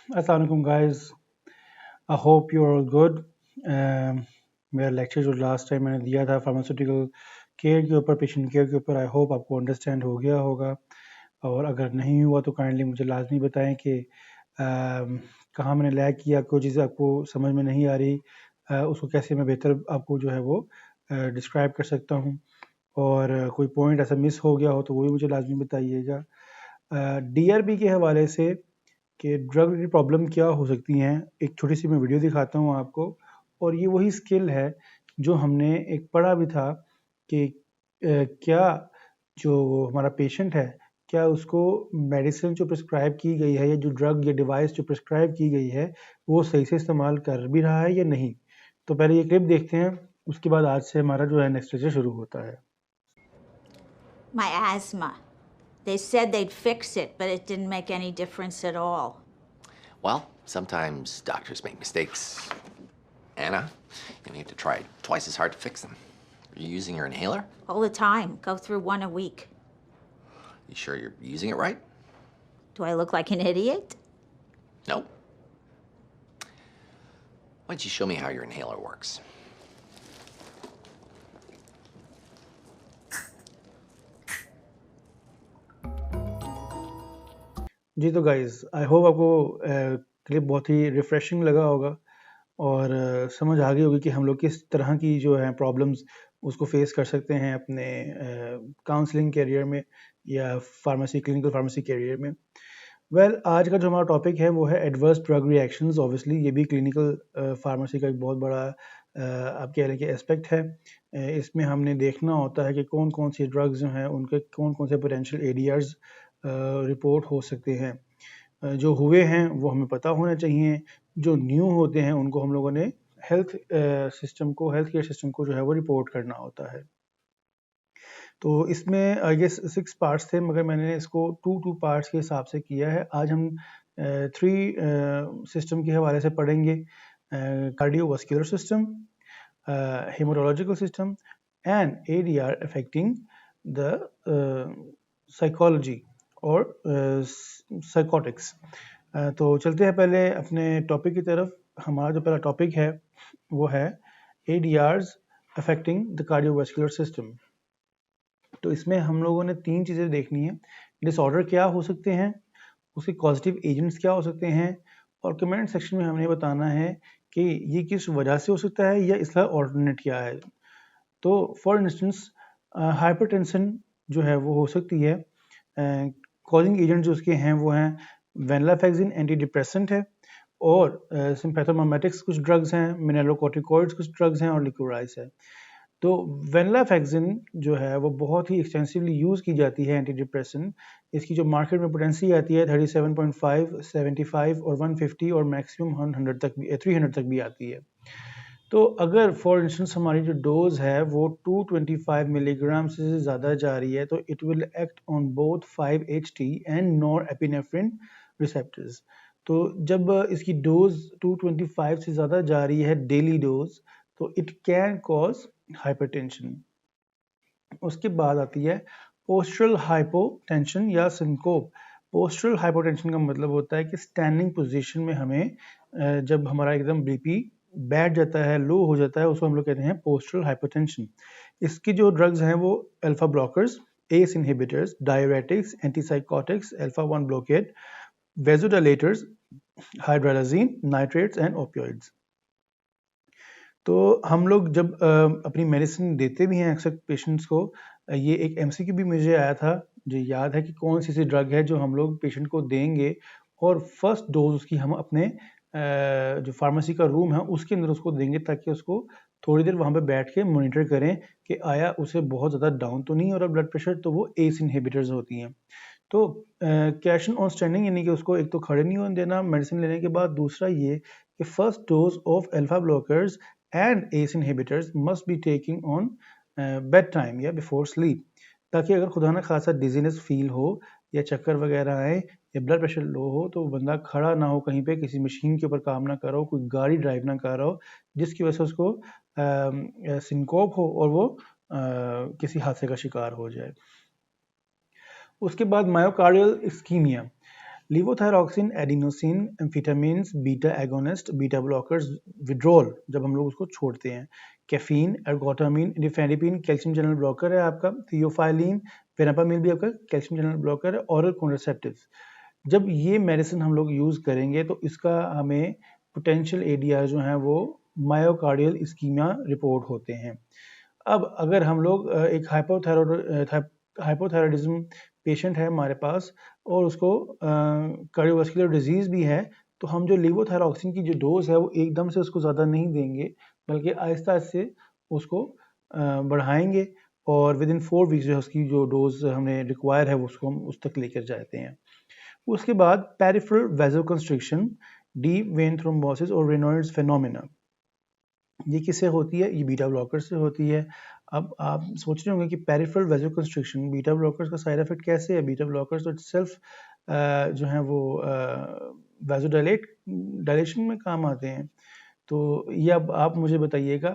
अस्सलाम वालेकुम guys, I hope you are all good. मेरा लेक्चर जो लास्ट टाइम मैंने दिया था फार्मास्यूटिकल केयर के ऊपर, पेशेंट केयर के ऊपर, आई होप आपको अंडरस्टैंड हो गया होगा। और अगर नहीं हुआ तो काइंडली मुझे लाजमी बताएं कि कहाँ मैंने लैग किया, कोई चीज़ आपको समझ में नहीं आ रही, उसको कैसे मैं बेहतर आपको जो है वो डिस्क्राइब कर सकता हूँ। और कोई पॉइंट ऐसा मिस हो गया हो तो वो भी मुझे लाजमी बताइएगा। DRB के हवाले से कि ड्रग रिलेटेड प्रॉब्लम क्या हो सकती हैं, एक छोटी सी मैं वीडियो दिखाता हूँ आपको। और ये वही स्किल है जो हमने एक पढ़ा भी था कि क्या जो हमारा पेशेंट है, क्या उसको मेडिसिन जो प्रिस्क्राइब की गई है या जो ड्रग या डिवाइस जो प्रिस्क्राइब की गई है वो सही से इस्तेमाल कर भी रहा है या नहीं। तो पहले ये क्लिप देखते हैं, उसके बाद आज से हमारा जो है नेक्स्ट लेक्चर शुरू होता है। My asthma. They said they'd fix it, but it didn't make any difference at all. Well, sometimes doctors make mistakes. Anna, you have to try twice as hard to fix them. Are you using your inhaler? All the time. Go through one a week. You sure you're using it right? Do I look like an idiot? No. Why don't you show me how your inhaler works? जी तो guys, I hope आपको clip बहुत ही refreshing लगा होगा और समझ आ गई होगी कि हम लोग किस तरह की जो है प्रॉब्लम्स उसको फेस कर सकते हैं अपने काउंसलिंग कैरियर में या फार्मेसी, क्लिनिकल फार्मेसी कैरियर में। आज का जो हमारा टॉपिक है वो है एडवर्स ड्रग रिएक्शंस। ऑब्वियसली ये भी क्लिनिकल फार्मेसी का एक बहुत बड़ा आप कह लें कि एस्पेक्ट है। इसमें हमने देखना होता है कि कौन कौन सी ड्रग्स जो हैं उनके कौन कौन से पोटेंशियल एडीआर्स रिपोर्ट हो सकते हैं। जो हुए हैं वो हमें पता होना चाहिए, जो न्यू होते हैं उनको हम लोगों ने हेल्थ केयर सिस्टम को जो है वो रिपोर्ट करना होता है। तो इसमें आई गेस 6 पार्ट्स थे, मगर मैंने इसको 2 पार्ट्स के हिसाब से किया है। आज हम 3 सिस्टम के हवाले से पढ़ेंगे: cardiovascular system, haematological system and ADR affecting the psychology और साइकोटिक्स। तो चलते हैं पहले अपने टॉपिक की तरफ। हमारा जो पहला टॉपिक है वो है ADRs affecting the cardiovascular system. तो इसमें हम लोगों ने 3 चीज़ें देखनी है: डिसऑर्डर क्या हो सकते हैं, उसके कॉजेटिव एजेंट्स क्या हो सकते हैं, और कमेंट सेक्शन में हमने बताना है कि ये किस वजह से हो सकता है या इसका ऑल्टरनेट क्या है। तो फॉर इंस्टेंस हाइपरटेंशन जो है वो हो सकती है। कॉजिंग एजेंट जो उसके हैं वो हैं वेनलाफेक्सिन, एंटी डिप्रेसेंट है, और सिम्पैथोमिमेटिक्स कुछ ड्रग्स हैं, मिनरलोकॉर्टिकॉइड्स कुछ ड्रग्स हैं, और लिकोराइस है। तो वेनलाफेक्सिन जो है वो बहुत ही एक्सटेंसिवली यूज़ की जाती है एंटी डिप्रेसेंट। इसकी जो मार्केट में पोटेंसी आती है 37.5, 75 और 150 और मैक्सिमम 100 तक भी, 300 तक भी आती है। तो अगर फॉर इंस्टेंस हमारी जो डोज है वो 225 मिलीग्राम से ज़्यादा जा रही है तो it will act on both 5-HT and norepinephrine receptors. तो जब इसकी डोज 225 से ज़्यादा जा रही है डेली डोज, तो इट कैन कॉज हाइपरटेंशन। उसके बाद आती है पोस्चरल हाइपोटेंशन या सिंकोप। पोस्चरल हाइपोटेंशन का मतलब होता है कि स्टैंडिंग पोजीशन में हमें जब हमारा एकदम बीपी बैठ जाता है, लो हो जाता है, उसको हम लोग कहते हैं पोस्चरल हाइपोटेंशन। इसकी जो ड्रग्स हैं वो alpha blockers, ACE inhibitors, diuretics, antipsychotics, alpha 1 blockade, vasodilators, hydralazine, nitrates and opioids. तो हम लोग जब अपनी मेडिसिन देते भी हैं अक्सर पेशेंट्स को, ये एक MCQ भी मुझे आया था, मुझे याद है कि कौन सी ऐसी ड्रग है जो हम लोग पेशेंट को देंगे और फर्स्ट डोज उसकी हम अपने जो फार्मेसी का रूम है उसके अंदर उसको देंगे, ताकि उसको थोड़ी देर वहाँ पे बैठ के मॉनिटर करें कि आया उसे बहुत ज़्यादा डाउन तो नहीं हो रहा ब्लड प्रेशर। तो वो एस इनहिबिटर्स होती हैं। तो कैशन ऑन स्टैंडिंग, यानी कि उसको एक तो खड़े नहीं होने देना मेडिसिन लेने के बाद, दूसरा ये कि first dose of alpha blockers and ACE inhibitors must be taken on bed time या बिफोर स्लीप, ताकि अगर खुदा ना खासा डिजीनेस फील हो या चक्कर वगैरह आए या ब्लड प्रेशर लो हो तो बंदा खड़ा ना हो कहीं पे, किसी मशीन के ऊपर काम ना कर रहा हो, कोई गाड़ी ड्राइव ना कर रहा हो जिसकी वजह से उसको सिंकोप हो और वो किसी हादसे का शिकार हो जाए। उसके बाद myocardial ischaemia. Levothyroxine, adenosine, amphetamines, beta agonist, beta blockers, withdrawal जब हम लोग उसको छोड़ते हैं, caffeine, ergotamine, nifedipine calcium channel blocker है आपका, थियोफाइलिन, वेनापामिल भी आपका कैल्शियम चैनल ब्लॉकर है, ऑरल कॉन्ट्रासेप्टिव्स। जब ये मेडिसिन हम लोग यूज़ करेंगे तो इसका हमें पोटेंशियल एडीआर जो हैं वो मायोकार्डियल इस्कीमिया रिपोर्ट होते हैं। अब अगर हम लोग एक हाइपोथायरॉयडिज्म पेशेंट है हमारे पास और उसको कार्डियोवास्कुलर डिजीज़ भी है, तो हम जो लीवोथायरॉक्सिन की जो डोज है वो एकदम से उसको ज़्यादा नहीं देंगे, बल्कि आहिस्ता आहिस्ता उसको बढ़ाएंगे और विद इन 4 वीक्स जो उसकी जो डोज हमें रिक्वायर है वो उसको हम उस तक लेकर जाते हैं। उसके बाद पेरिफेरल वैसोकंस्ट्रिक्शन, डीप वेन थ्रोम्बोसिस और रेनॉल्ड्स फेनोमेना, ये किससे होती है? ये बीटा ब्लॉकर से होती है। अब आप सोच रहे होंगे कि पेरिफेरल वैसोकंस्ट्रिक्शन बीटा ब्लॉकर्स का साइड इफेक्ट कैसे है? बीटा ब्लॉकर्स तो इटसेल्फ जो है वो डायलेशन में काम आते हैं। तो ये अब आप मुझे बताइएगा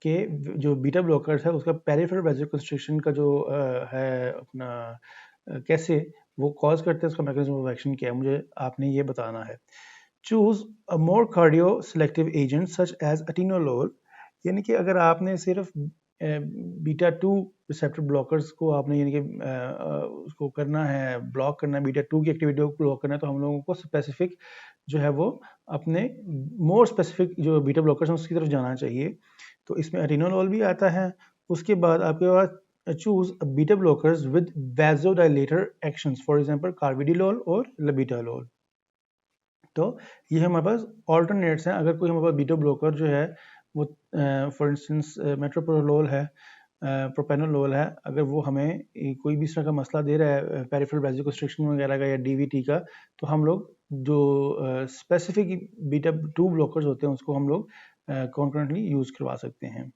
कि जो बीटा ब्लॉकर्स है उसका पेरिफेरल वैसोकंस्ट्रिक्शन का जो है अपना कैसे वो कॉज करते हैं, उसका मैकेनिज्म ऑफ एक्शन क्या है, मुझे आपने ये बताना है। Choose a more cardio selective agent such as atenolol, यानी कि अगर आपने सिर्फ बीटा 2 रिसेप्टर ब्लॉकर्स को आपने यानी कि उसको करना है, ब्लॉक करना है, बीटा 2 की एक्टिविटी को ब्लॉक करना है, तो हम लोगों को स्पेसिफिक जो है वो अपने मोर स्पेसिफिक जो बीटा ब्लॉकर्स हैं उसकी तरफ जाना चाहिए। तो इसमें अटीनोलोल भी आता है। उसके बाद आपके पास choose beta blockers with vasodilator actions, for example carvedilol और लबिटालोल। तो ये हमारे पास ऑल्टरनेट्स हैं। अगर कोई हमारे पास बीटा ब्लॉकर जो है वो फॉर इंस्टेंस मेट्रोप्रोलोल है, प्रोपेनोलोल है, अगर वो हमें कोई भी इस तरह का मसला दे रहा है पेरिफेरल वैसोकंस्ट्रिक्शन वगैरह का या डीवीटी का, तो हम लोग जो स्पेसिफिक बीटा 2 ब्लॉकर्स होते हैं उसको हम लोग कॉन्करेंटली यूज़ करवा सकते हैं।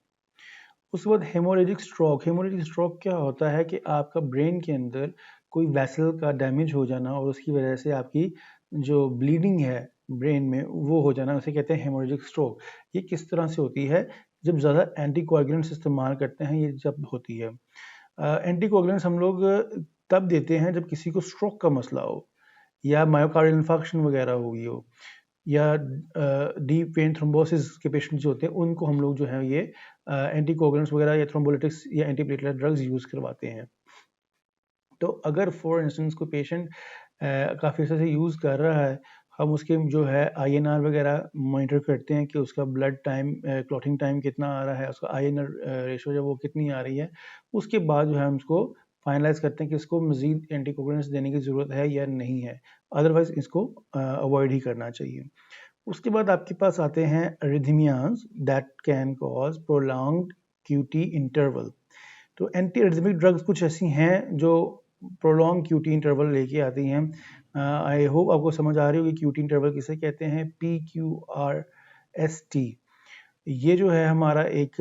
उसके बाद हेमोरेजिक स्ट्रोक। हेमोरेजिक स्ट्रोक क्या होता है कि आपका ब्रेन के अंदर कोई वेसल का डैमेज हो जाना और उसकी वजह से आपकी जो ब्लीडिंग है ब्रेन में वो हो जाना, उसे कहते हैं हेमोरेजिक स्ट्रोक। ये किस तरह से होती है? जब ज़्यादा एंटीकोएगुलेंट्स इस्तेमाल करते हैं ये जब होती है। एंटीकोएगुलेंट्स हम लोग तब देते हैं जब किसी को स्ट्रोक का मसला हो या मायोकार्डियल इन्फार्क्शन वगैरह हो गई हो या डीप वेन थ्रोम्बोसिस के पेशेंट जो होते हैं उनको हम लोग जो है ये एंटीकोएगुलेंट्स वगैरह या थ्रोम्बोलिटिक्स या एंटीप्लेटलेट ड्रग्स यूज़ करवाते हैं। तो अगर फॉर इंस्टेंस कोई पेशेंट काफ़ी अर्से से यूज़ कर रहा है, हम उसके जो है INR वगैरह मॉनिटर करते हैं कि उसका ब्लड टाइम क्लॉटिंग टाइम कितना आ रहा है, उसका INR रेशो जो वो कितनी आ रही है। उसके बाद जो है हम उसको फाइनलाइज करते हैं कि इसको मज़ीद एंटीकोएगुलेंट्स देने की ज़रूरत है या नहीं है, अदरवाइज़ इसको अवॉइड ही करना चाहिए। उसके बाद आपके पास आते हैं अरिथमियाज that can cause prolonged QT interval. तो एंटी अरिथमिक ड्रग्स कुछ ऐसी हैं जो प्रोलॉन्ग QT इंटरवल लेके आती हैं। आई होप आपको समझ आ रही होगी QT इंटरवल किसे कहते हैं, PQRST। ये जो है हमारा एक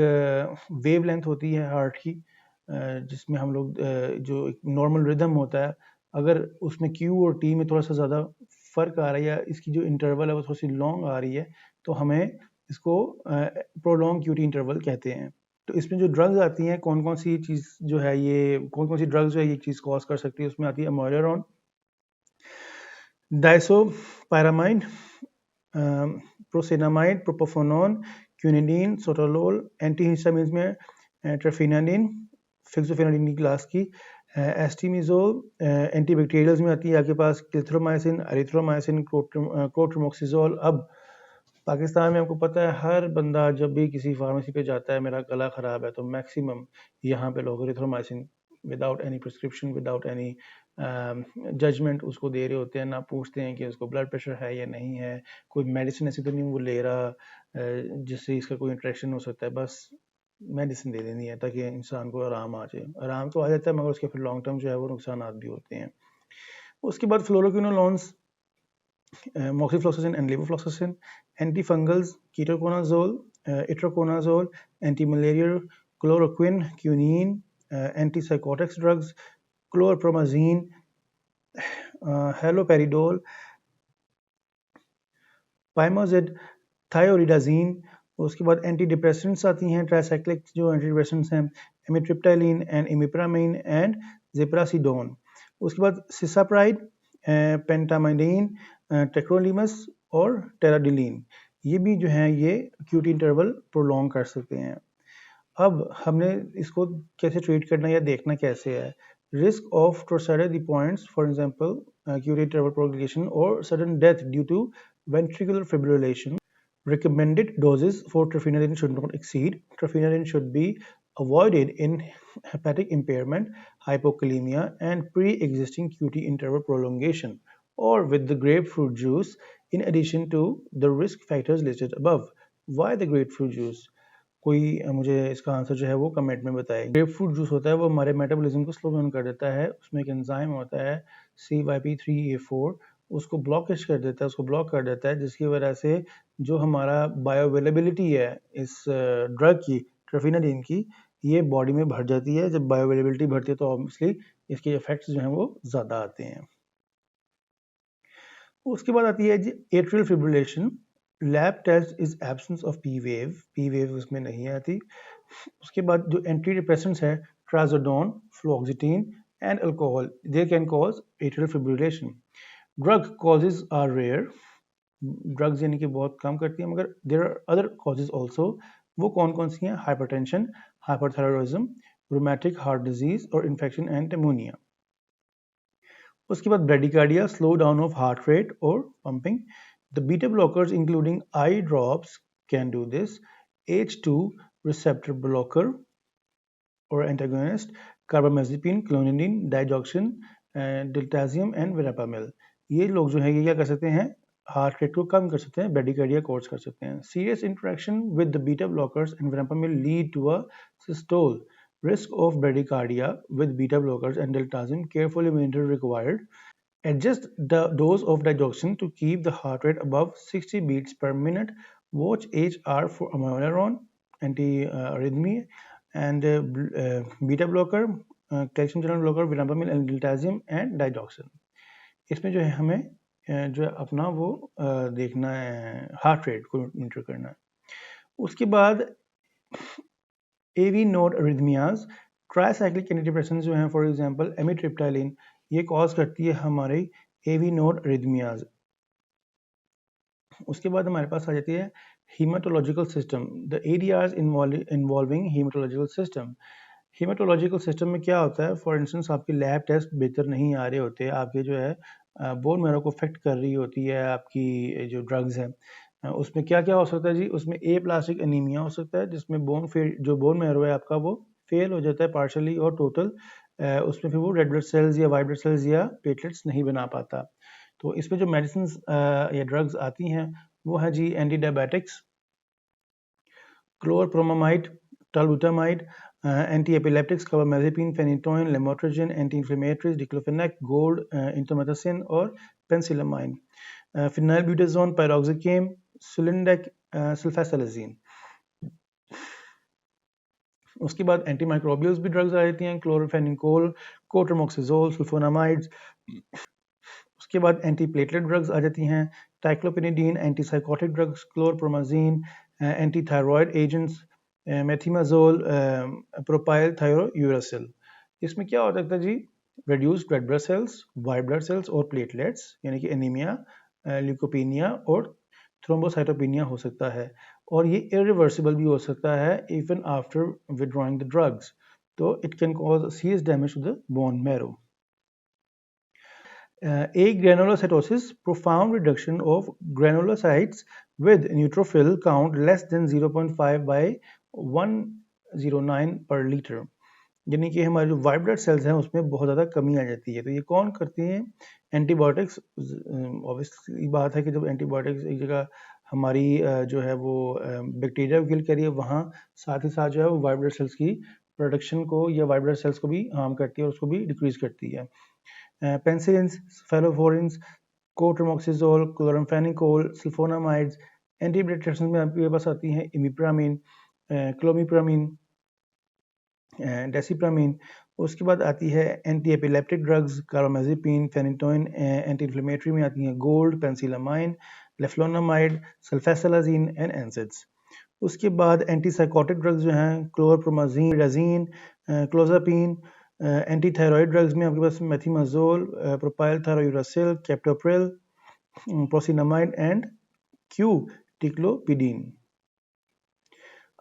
वेव लेंथ होती है हार्ट की, जिसमें हम लोग जो एक नॉर्मल रिदम होता है, अगर उसमें Q और T में थोड़ा सा ज़्यादा फ़र्क आ रहा है या इसकी जो इंटरवल है वो थोड़ी सी लॉन्ग आ रही है, तो हमें इसको प्रोलॉन्ग QT इंटरवल कहते हैं। तो इसमें जो ड्रग्स आती हैं, कौन कौन सी चीज़ जो है ये कौन कौन सी ड्रग्स जो है ये चीज़ कॉज कर सकती है, उसमें आती है अमोरियरॉन, डाइसोपायरामाइड, प्रोसेनामाइड, प्रोपोफोनोन, क्विनिडीन, सोटालोल, एंटीहिस्टामिन्स में ट्रेफेनाडिन, फिक्सोफेनाडिन की क्लास की, एस्टिमिजोल, एंटीबैक्टीरियल्स में आती है आपके पास क्लिथ्रोमाइसिन, एरिथ्रोमाइसिन, क्लोट्रिमोक्सिजोल। अब पाकिस्तान में आपको पता है हर बंदा जब भी किसी फार्मेसी पे जाता है, मेरा गला ख़राब है, तो मैक्सिमम यहाँ पे लोग erythromycin without any prescription, without any judgement उसको दे रहे होते हैं, ना पूछते हैं कि उसको ब्लड प्रेशर है या नहीं है, कोई मेडिसिन ऐसी तो नहीं वो ले रहा जिससे इसका कोई इंट्रैक्शन हो सकता है, बस मेडिसिन दे देनी है ताकि इंसान को आराम आ जाए। आराम तो आ जाता है मगर उसके फिर लॉन्ग टर्म जो है वो नुकसान भी होते हैं। उसके बाद fluoroquinolones, moxifloxacin and levofloxacin, antifungals, ketoconazole, itraconazole, antimalarial, chloroquine, quinine, antipsychotics drugs, chlorpromazine, haloperidol, Pymazid, thioridazine। उसके बाद एंटी डिप्रेसेंट्स आती हैं, ट्राइसाइक्लिक जो एंटी डिप्रेसेंट्स हैं, एमिट्रिप्टाइलिन एंड इमिप्रामाइन एंड ज़िप्रासिडोन। उसके बाद सिसाप्राइड, पेंटामाइडीन, टेक्रोलीमस और टेराडिलीन, ये भी जो है ये QT इंटरवल प्रोलॉन्ग कर सकते हैं। अब हमने इसको कैसे ट्रीट करना या देखना कैसे है। Risk of torsades pointes, for example QT interval prolongation और sudden death due to ventricular fibrillation. Recommended doses for trofinetide should not exceed. Trofinetide should be avoided in hepatic impairment, hypokalemia, and pre-existing QT interval prolongation, or with the grapefruit juice, in addition to the risk factors listed above. Why the grapefruit juice? कोई मुझे इसका answer जो है वो comment में बताएं। Grapefruit juice होता है वो हमारे मेटाबॉलिज्म को स्लो डाउन कर देता है। उसमें एक एंजाइम होता है CYP3A4, उसको ब्लॉकेज कर देता है, उसको ब्लॉक कर देता है, जिसकी वजह से जो हमारा बायो अवेलेबिलिटी है इस ड्रग की, ट्रोफिनाडिन की, ये बॉडी में बढ़ जाती है। जब बायो अवेलेबिलिटी बढ़ती है तो ऑब्वियसली इसके इफेक्ट्स जो हैं वो ज़्यादा आते हैं। उसके बाद आती है जी atrial fibrillation. Lab test is absence of P wave उसमें नहीं आती। उसके बाद जो एंटी डिप्रेसेंट्स है trazodone, fluoxetine and alcohol, they can cause atrial fibrillation. Drug causes are rare, drugs यानी कि बहुत कम करती है, मगर there are other causes also. वो कौन कौन सी हैं? Hypertension, hyperthyroidism, rheumatic heart disease और इन्फेक्शन एंड निमोनिया। उसके बाद bradycardia, slow down of heart rate और pumping. The beta blockers including eye drops can do this. H2 receptor blocker or antagonist, carbamazepine, clonidine, digoxin, diltiazem and verapamil, ये लोग जो है ये क्या कर सकते हैं? हार्ट रेट को कम कर सकते हैं, ब्रेडिकार्डिया कॉज कर सकते हैं। Serious interaction with the beta blockers and verapamil lead to asystole. Risk of bradycardia with beta blockers and diltiazem, carefully monitored required. Adjust the dose of digoxin to keep the heart rate above 60 beats per minute. Watch HR for amiodarone, anti-arrhythmia, and beta blocker, calcium channel blocker, verapamil and diltiazem and digoxin. इसमें जो है हमें जो है अपना वो देखना है, हार्ट रेट को मॉनिटर करना है। उसके बाद AV नोड अरिथमियाज, ट्राइसाइक्लिक एंटीडिप्रेसेंट्स जो हैं, फॉर एग्जांपल एमिट्रिप्टाइलिन, ये कॉज करती है हमारी AV नोड अरिथमियाज। उसके बाद हमारे पास आ जाती है haematological system, the areas involving haematological system. Haematological system में क्या होता है? फॉर इंस्टेंस आपके लैब टेस्ट बेहतर नहीं आ रहे होते, आपके जो है बोन मैरो को अफेक्ट कर रही होती है आपकी जो ड्रग्स हैं, उसमें क्या क्या हो सकता है जी? उसमें ए प्लास्टिक एनीमिया हो सकता है, जिसमें जो बोन मैरो है आपका वो फेल हो जाता है पार्शली और टोटल, उसमें फिर वो रेड ब्लड सेल्स या वाइट ब्लड सेल्स या प्लेटलेट्स नहीं बना पाता। तो इसमें जो मेडिसिन या ड्रग्स आती हैं वो है जी anti diabetics, chlorpropamide, tolbutamide, anti epileptics, carbamazepine, phenytoin, lamotrigine, anti inflammatories, diclofenac, gold, indomethacin और penicillamine, phenylbutazone, piroxicam, sulindac, sulphasalazine. उसके बाद एंटी माइक्रोबियल्स भी ड्रग्स आ जाती हैं, क्लोरोफेनिकोल, कोट्रमोक्सिजोल, सल्फोनामाइड्स। उसके बाद एंटी प्लेटलेट ड्रग्स आ जाती हैं, ticlopidine, anti psychotic drugs, chlorpromazine, anti thyroid agents, methimazole, propyl thiouracil. इसमें क्या हो सकता है जी? Reduced red blood cells, white blood cells और प्लेटलेट्स, यानी कि एनीमिया, ल्यूकोपेनिया और थ्रोम्बोसाइटोपेनिया हो सकता है, और ये इरिवर्सिबल भी हो सकता है even after withdrawing the drugs. तो it can cause serious damage to the bone marrow. Agranulocytosis, profound reduction of granulocytes with neutrophil count less than 0.5 by 109 per liter, यानी कि हमारे जो वाइट ब्लड सेल्स हैं उसमें बहुत ज़्यादा कमी आ जाती है। तो ये कौन करती हैं? एंटीबायोटिक्स। ऑब्वियसली बात है कि जब एंटीबायोटिक्स एक जगह हमारी जो है वो बैक्टीरिया को किल करिए, वहाँ साथ ही साथ जो है वो वाइट ब्लड सेल्स की प्रोडक्शन को या वाइट ब्लड सेल्स को भी हार्म करती है और उसको भी डिक्रीज करती है। Penicillin, cephalosporin, cotrimoxazole, chloramphenicol, sulphonamides. Anti blood transmission में आपके पास आती हैं इमिप्रामिन, क्लोमिप्रामिन, डेसिप्रामिन। उसके बाद आती है anti epileptic drugs, carbamazepine, phenytoin. Anti inflammatory में आती हैं गोल्ड, पेंसिलामाइन, लेफ्लोनामाइड, सल्फासेलाजीन एंड एनसिड्स। उसके बाद एंटी साइकोटिक ड्रग्स जो हैं chlorpromazine, डाजीन, clozapine, anti thyroid drugs में आपके पास मेथिमाजोल, प्रोपाइल थायरोयूरासिल, कैप्टोप्रिल, प्रोसिनामाइड एंड क्यूटिक्लोपिडीन।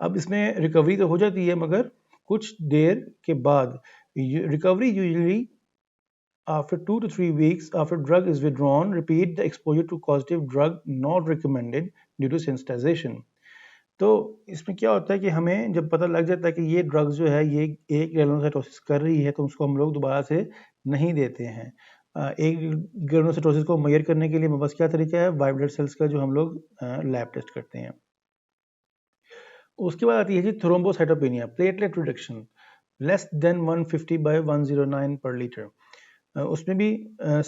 अब इसमें रिकवरी तो हो जाती है, मगर कुछ देर के बाद recovery usually after 2 to 3 weeks after drug is withdrawn, repeat the exposure to causative drug not recommended due to sensitization. तो इसमें क्या होता है कि हमें जब पता लग जाता है कि ये ड्रग जो है ये एक ग्रेनुलोसाइटोसिस कर रही है, तो उसको हम लोग दोबारा से नहीं देते हैं। एक ग्रेनुलोसाइटोसिस को मेजर करने के लिए हमारे पास क्या तरीका है, वाइट ब्लड सेल्स का जो हम लोग लैब टेस्ट करते हैं। उसके बाद आती है जी thrombocytopenia, platelet reduction less than 150/109 per litre. उसमें भी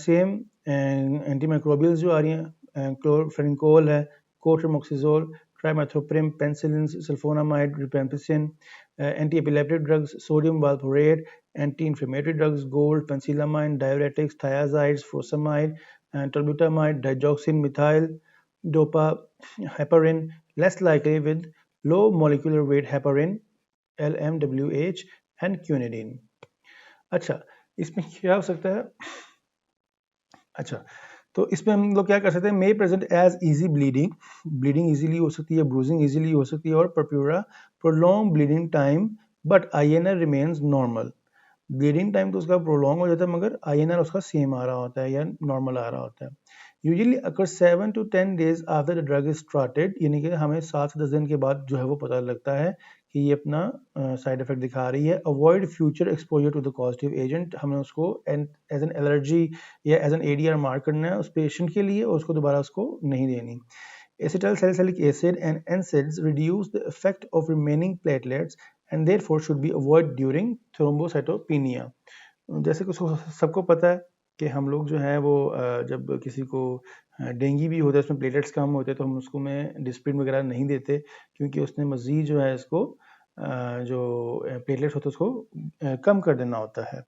सेम एंटीमाइक्रोबियल्स जो आ रही हैं, क्लोरफेनिकोल है, cotrimoxazole, trimethoprim, penicillin, sulphonamide, rifampicin, anti epileptic drugs, sodium valproate, anti inflammatory drugs, gold, penicillamine, diuretics, thiazides, frusemide, tolbutamide, digoxin, methyl, dopa, heparin, less likely with low molecular weight heparin, LMWH and quinidine. अच्छा, इसमें क्या हो सकता है, अच्छा तो इसमें हम लोग क्या कर सकते हैं, may present as easy bleeding, bleeding easily हो सकती है, ब्रूजिंग इजीली हो सकती है, और purpura prolong bleeding time but INR remains normal. Bleeding time तो उसका प्रोलॉन्ग हो जाता है, मगर INR उसका सेम आ रहा होता है या नॉर्मल आ रहा होता है। Usually occur 7 to 10 days after the drug is started, यानी कि हमें 7 से 10 दिन के बाद जो है वो पता लगता है कि ये अपना साइड इफेक्ट दिखा रही है। Avoid future exposure to the causative agent, हमें उसको एज एन एलर्जी या एज एन ADR मार्क करना है उस पेशेंट के लिए, और उसको दोबारा उसको नहीं देनी। Acetyl salicylic acid and NSAIDs reduce the effect of remaining platelets and therefore should be avoided during thrombocytopenia। जैसे कि सबको पता है कि हम लोग जो है वो जब किसी को डेंगू भी होता है, उसमें प्लेटलेट्स कम होते हैं, तो हम उसको में डिस्प्रिन वगैरह नहीं देते, क्योंकि उसने मज़ीद जो है इसको जो प्लेटलेट्स होते हैं उसको कम कर देना होता है।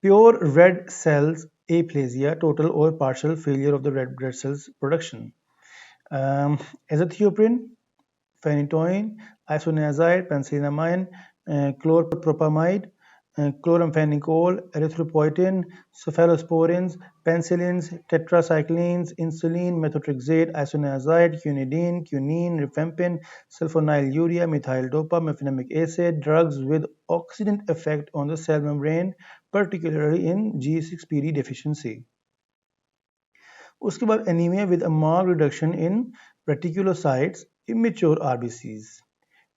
Pure red cells aplasia, total or partial failure of the red blood cells production. Azathioprine, phenytoin, isoniazid, penicillamine, chloropropamide, chloramphenicol, erythropoietin, cephalosporins, penicillins, tetracyclines, insulin, methotrexate, isoniazid, quinidine, quinine, rifampin, sulfonylurea, methyl dopa, mefenamic acid, drugs with oxidant effect on the cell membrane, particularly in G6PD deficiency. उसके बाद anemia with a marked reduction in reticulocytes, immature RBCs.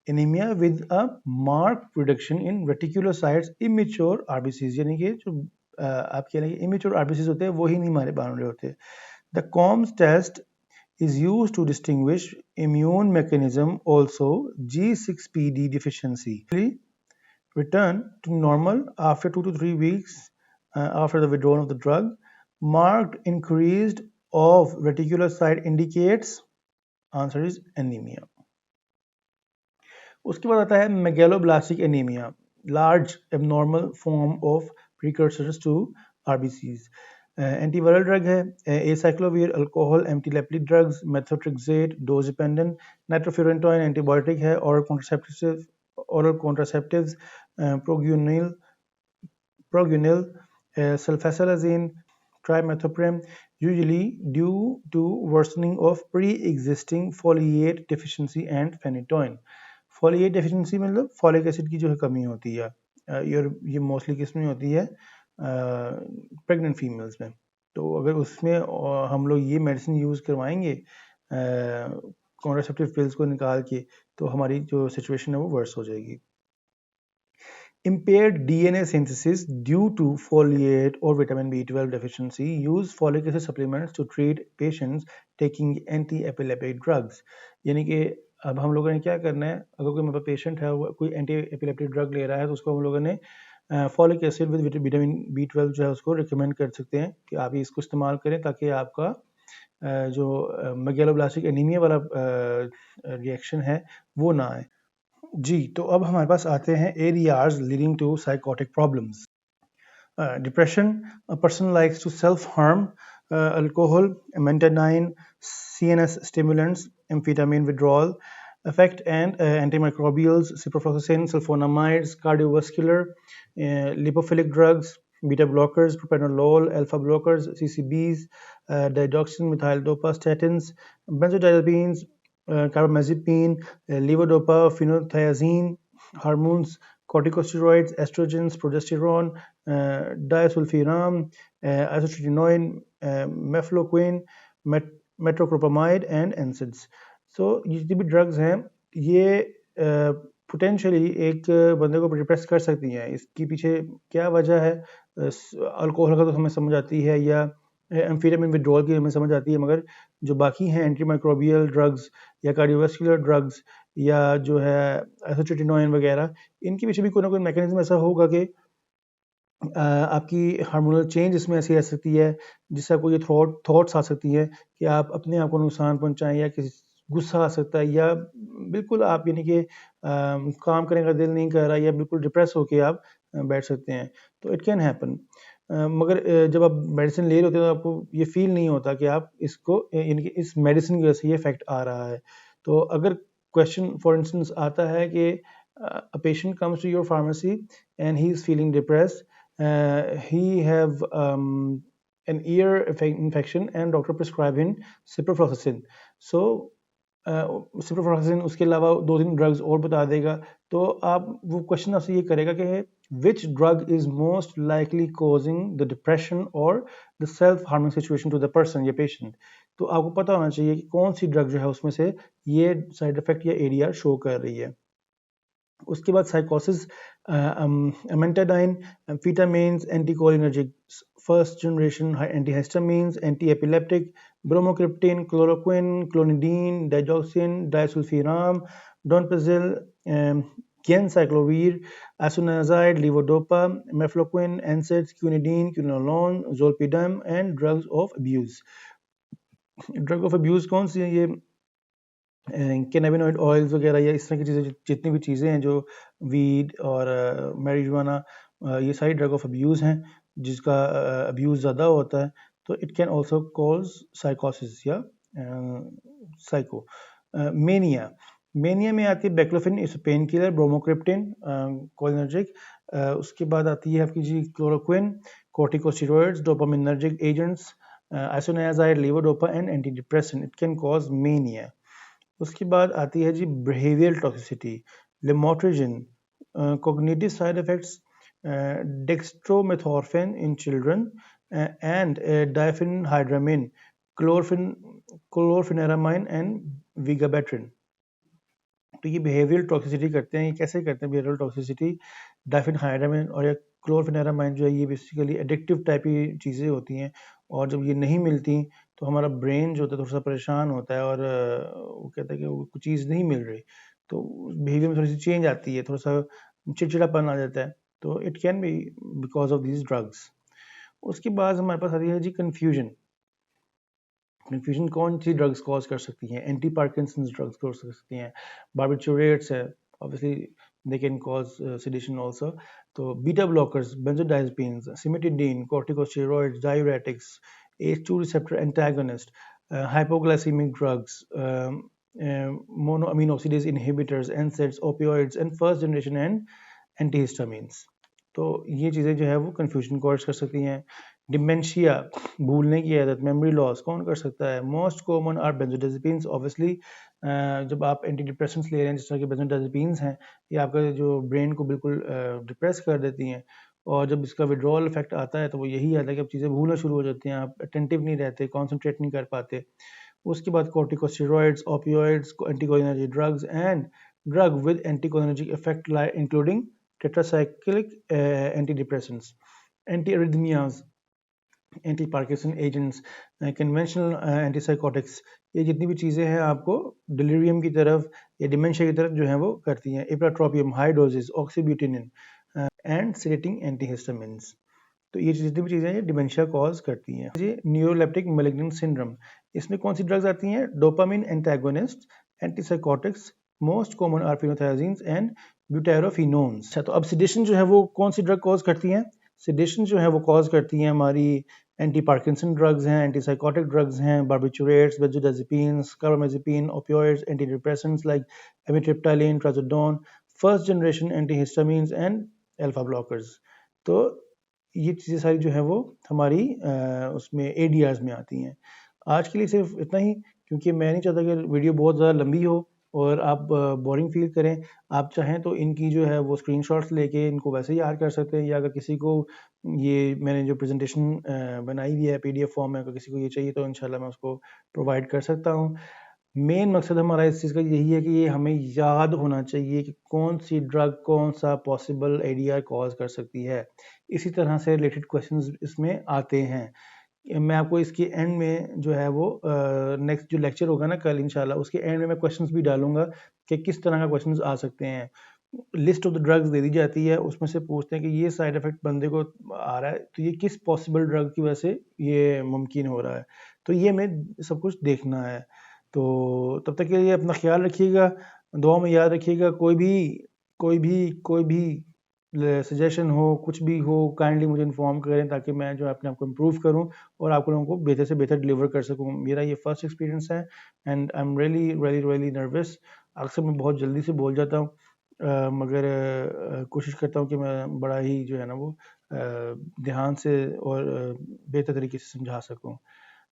Anemia with a marked reduction in reticulocytes, immature RBCs, यानी कि जो आप कह रहे हैं immature RBCs होते हैं वो ही नहीं हमारे बन रहे होते। The COMS test is used to distinguish immune mechanism, also G6PD deficiency. Return to normal after 2 to 3 weeks after the withdrawal of the drug. Marked increased of reticulocyte indicates answer is anemia. उसके बाद आता है megaloblastic anemia, large abnormal form of precursors to RBCs. Antiviral drug है, acyclovir, alcohol, antiepileptic drugs, methotrexate, dose dependent, nitrofurantoin antibiotic है, oral contraceptives, proguanil, sulfasalazine, trimethoprim, usually due to worsening of pre-existing foliate deficiency and phenytoin. Folate deficiency मतलब folic acid की जो है कमी होती है, ये मोस्टली किस में होती है, प्रेग्नेंट फीमेल्स में। तो अगर उसमें हम लोग ये मेडिसिन यूज़ करवाएंगे कॉन्ट्रासेप्टिव पिल्स को निकाल के, तो हमारी जो सिचुएशन है वो वर्स हो जाएगी। Impaired DNA synthesis due to folate or vitamin B12 deficiency, use folic acid supplements to treat patients taking anti-epileptic drugs. यानी कि अब हम लोगों ने क्या करना है, अगर कोई मेरा पेशेंट है कोई एंटी एपिलेप्टिक ड्रग ले रहा है, तो उसको हम लोगों ने folic acid with vitamin B12 जो है उसको रिकमेंड कर सकते हैं कि आप इसको इस्तेमाल करें, ताकि आपका जो मेगैलोब्लास्टिक एनीमिया वाला रिएक्शन है वो ना आए। जी, तो अब हमारे पास आते हैं areas leading to psychotic problems. Depression, a person likes to self-harm, alcohol, metadine, CNS stimulants, amphetamine withdrawal, effect, and antimicrobials, ciprofloxacin, sulfonamides, cardiovascular, lipophilic drugs, beta blockers, propranolol, alpha blockers, CCBs, digoxin, methyl-dopa, statins, benzodiazepines, carbamazepine, levodopa, phenothiazine, hormones, corticosteroids, estrogens, progesterone, disulfiram, isotretinoin, mefloquine, metoclopramide and NSAIDs. सो ये जितनी भी drugs हैं ये potentially एक बंदे को depress कर सकती हैं। इसके पीछे क्या वजह है, अल्कोहल का तो हमें समझ आती है या एम्फेटामिन विड्रॉल की हमें समझ आती है, मगर जो बाकी हैं एंटीमाइक्रोबियल ड्रग्स या कार्डियोवास्कुलर ड्रग्स या जो है एसोट्रेटिनोइन वगैरह, इनके पीछे भी कोई ना कोई मैकेनिज्म ऐसा होगा कि आपकी हार्मोनल चेंज इसमें ऐसी आ सकती है जिससे आपको ये थॉट्स आ सकती है कि आप अपने आप को नुकसान पहुंचाएं, या किसी गुस्सा आ सकता है, या बिल्कुल आप यानी कि काम करने का दिल नहीं कर रहा, या बिल्कुल डिप्रेस होके आप बैठ सकते हैं। तो इट कैन हैपन, मगर जब आप मेडिसिन ले रहे होते हो तो आपको ये फील नहीं होता कि आप इसको यानी कि इस मेडिसिन की वजह से ये इफेक्ट आ रहा है। तो अगर क्वेश्चन फॉर इंस्टेंस आता है कि a patient comes to your pharmacy and he is feeling depressed, he have an ear infection and doctor prescribe him ciprofloxacin. So ciprofloxacin उसके अलावा 2-3 ड्रग्स और बता देगा, तो आप वो क्वेश्चन आपसे ये करेगा कि which drug is most likely causing the depression or the self harming situation to the person, या patient. तो आपको पता होना चाहिए कि कौन सी ड्रग जो है उसमें से ये साइड इफेक्ट या एरिया शो कर रही है। उसके बाद साइकोसिस, amantadine, amphetamines, anticholinergics, first generation antihistamines, anti epileptic, bromocriptine, chloroquine, clonidine, digoxin, disulfiram, donepezil, ganciclovir, isoniazid, levodopa, mefloquine, NSAIDs, quinidine, quinolone, zolpidem and drugs of abuse. Drug of abuse कौन सी है? ये कैनाबिनॉइड ऑयल्स वगैरह या इस तरह की चीज़ें, जितनी भी चीज़ें हैं जो वीड और मैरिजुआना, ये सारी ड्रग ऑफ अब्यूज़ हैं जिसका अब्यूज़ ज़्यादा होता है, तो इट कैन ऑल्सो कॉज साइकोसिस या साइको। मेनिया में आती है बैक्लोफिन, इस पेन किलर, ब्रोमोक्रिप्टिन कोलिनर्जिक, उसके बाद आती है आपकी जी chloroquine, corticosteroids, dopaminergic agents, isoniazid, levodopa and anti depressant, it can cause mania. उसके बाद आती है जी behavioural toxicity, lamotrigine, cognitive side effects, dextromethorphan in children and diphenhydramine, chlorpheniramine and vigabatrin. तो ये बिहेवियरल टॉक्सिसिटी करते हैं। ये कैसे करते हैं बिहेवियरल टॉक्सिसिटी? डाइफेनहाइड्रामिन और या क्लोरफिनेरामाइन जो है ये बेसिकली एडिक्टिव टाइप की चीज़ें होती हैं, और जब ये नहीं मिलती तो हमारा ब्रेन जो होता है थोड़ा सा परेशान होता है, और वो कहता है कि वो कुछ चीज़ नहीं मिल रही, तो बिहेवियर में थोड़ी सी चेंज आती है, थोड़ा सा चिड़चिड़ापन आ जाता है। तो it can be because of these drugs. उसके बाद हमारे पास आती है जी कन्फ्यूजन। कन्फ्यूजन कौन सी ड्रग्स कॉज कर सकती हैं? एंटी पार्किंसंस ड्रग्स कॉज कर सकती हैं, बार्बिटूरेट्स है, obviously they can cause sedation also. तो beta blockers, benzodiazepines, cimetidine, corticosteroids, diuretics, H2 receptor antagonist, hypoglycemic drugs, monoamine oxidase inhibitors, NSAIDs, opioids and first generation and antihistamines. तो ये चीज़ें जो है वो कन्फ्यूजन कॉज कर सकती हैं। डिमेंशिया, भूलने की आदत, मेमोरी लॉस कौन कर सकता है? Most common are benzodiazepines. Obviously जब आप एंटी डिप्रेसेंट्स ले रहे हैं जिस तरह के बेंजोडाइज़ेपिन्स हैं, ये आपका जो ब्रेन को बिल्कुल डिप्रेस कर देती हैं, और जब इसका विड्रॉल इफेक्ट आता है तो वो यही आता है कि अब चीज़ें भूलना शुरू हो जाती हैं, आप अटेंटिव नहीं रहते, कॉन्सेंट्रेट नहीं कर पाते। उसके बाद corticosteroids, opioids, anticholinergic drugs and drug with anticholinergic effect including tetracyclic anti depressants, anti arrhythmias, anti Parkinson agents, conventional antipsychotics, ये जितनी भी चीज़ें हैं आपको डिलीरियम की तरफ या डिमेंशिया की तरफ जो है वो करती हैं। Ipratropium, high doses, oxybutynin and sedating antihistamines. तो ये जितनी भी चीज़ें हैं डिमेंशिया कॉज करती हैं। ये न्यूरोलेप्टिक मैलिग्नेंट सिंड्रोम, इसमें कौन सी ड्रग्स आती हैं? Dopamine antagonist, antipsychotics, most common are phenothiazines and butyrophenones. तो अब सेडेशन जो है वो कौन सी ड्रग कॉज करती हैं? सेडेशन जो है वो कॉज करती हैं हमारी एंटी पार्किंसन ड्रग्स हैं, एंटी साइकोटिक ड्रग्स हैं, barbiturates, benzodiazepines, carbamazepine, opioids, anti depressants like amitriptyline, trazodone, first generation antihistamines and alpha blockers. तो ये चीज़ें सारी जो है वो हमारी उसमें ADRs में आती हैं। आज के लिए सिर्फ इतना ही, क्योंकि मैं नहीं चाहता कि वीडियो बहुत ज़्यादा लंबी हो और आप बोरिंग फील करें। आप चाहें तो इनकी जो है वो स्क्रीनशॉट्स लेके इनको वैसे ही याद कर सकते हैं, या अगर किसी को ये मैंने जो प्रेजेंटेशन बनाई हुई है PDF फॉर्म में, अगर किसी को ये चाहिए तो इंशाल्लाह मैं उसको प्रोवाइड कर सकता हूँ। मेन मकसद हमारा इस चीज़ का यही है कि ये हमें याद होना चाहिए कि कौन सी ड्रग कौन सा पॉसिबल ADR कॉज कर सकती है। इसी तरह से रिलेटेड क्वेश्चंस इसमें आते हैं। मैं आपको इसके एंड में जो है वो नेक्स्ट जो लेक्चर होगा ना कल इंशाल्लाह, उसके एंड में मैं क्वेश्चंस भी डालूंगा कि किस तरह का क्वेश्चंस आ सकते हैं। List of the drugs they दी जाती है, उसमें से पूछते हैं कि ये साइड इफेक्ट बंदे को आ रहा है तो ये किस पॉसिबल ड्रग की वजह से ये मुमकिन हो रहा है। तो ये हमें सब कुछ देखना है। तो तब तक के लिए अपना ख्याल रखिएगा, दुआ में याद रखिएगा। कोई भी सजेशन हो, कुछ भी हो, काइंडली मुझे इन्फॉर्म करें ताकि मैं जो अपने आप को इम्प्रूव करूं और आप लोगों को बेहतर से बेहतर डिलीवर कर सकूं। मेरा ये फर्स्ट एक्सपीरियंस है and I am really really really nervous. अक्सर मैं बहुत जल्दी से बोल जाता हूँ, मगर कोशिश करता हूँ कि मैं बड़ा ही जो है ना वो ध्यान से और बेहतर तरीके से समझा सकूँ।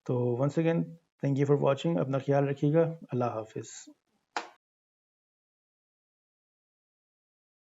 तो once again thank you for watching. अपना ख्याल रखिएगा। अल्लाह हाफिज़।